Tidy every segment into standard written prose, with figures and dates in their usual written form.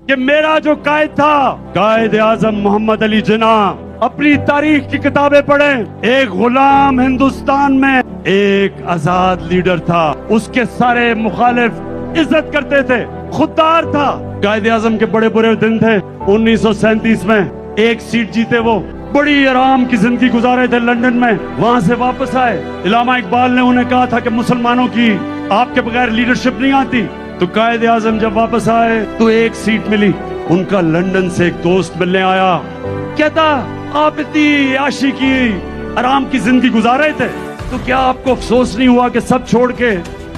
कि मेरा जो कायद था, कायद आजम मोहम्मद अली जिन्ना, अपनी तारीख की किताबें पढ़ें, एक गुलाम हिंदुस्तान में एक आजाद लीडर था। उसके सारे मुखालिफ इज्जत करते थे, खुददार था। कायद आजम के बड़े बुरे दिन थे। 1937 में एक सीट जीते, वो बड़ी आराम की जिंदगी गुजारे थे लंदन में। वहां से वापस आए। इलामा इकबाल ने उन्हें कहा था कि मुसलमानों की आपके बगैर लीडरशिप नहीं आती। तो कायद आजम जब वापस आए तो एक सीट मिली। उनका लंदन से एक दोस्त मिलने आया, कहता आप इतनी आशी की आराम की जिंदगी गुजार रहे थे, तो क्या आपको अफसोस नहीं हुआ कि सब छोड़ के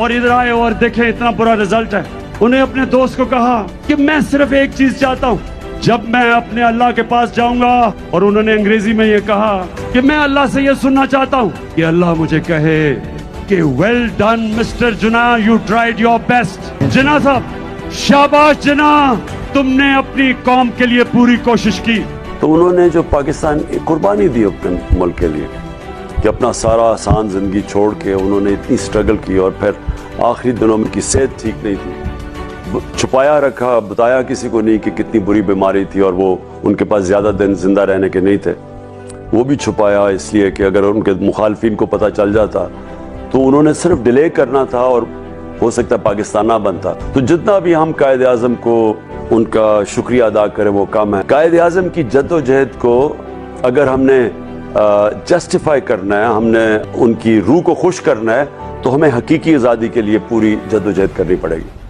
और इधर आए और देखें इतना बुरा रिजल्ट है। उन्हें अपने दोस्त को कहा कि मैं सिर्फ एक चीज चाहता हूँ, जब मैं अपने अल्लाह के पास जाऊंगा, और उन्होंने अंग्रेजी में ये कहा कि मैं अल्लाह से ये सुनना चाहता हूँ कि अल्लाह मुझे कहे कि well done mister Jinnah, you tried your best. Jinnah साहब, शाबाश जिन्ना, तुमने अपनी कौम के लिए पूरी कोशिश की। तो उन्होंने जो पाकिस्तान कुर्बानी दी अपने मुल्क के लिए, कि अपना सारा आसान जिंदगी छोड़ के उन्होंने इतनी स्ट्रगल की, और फिर आखिरी दिनों में की सेहत ठीक नहीं थी, छुपाया रखा, बताया किसी को नहीं कि कितनी बुरी बीमारी थी, और वो उनके पास ज़्यादा दिन जिंदा रहने के नहीं थे। वो भी छुपाया इसलिए कि अगर उनके मुखालफिन को पता चल जाता तो उन्होंने सिर्फ डिले करना था और हो सकता पाकिस्तान ना बनता। तो जितना भी हम कायद आज़म को उनका शुक्रिया अदा करें वो कम है। कायद आज़म की जद्दोजहद को अगर हमने जस्टिफाई करना है, हमने उनकी रूह को खुश करना है, तो हमें हकीकी आज़ादी के लिए पूरी जद्दोजहद करनी पड़ेगी।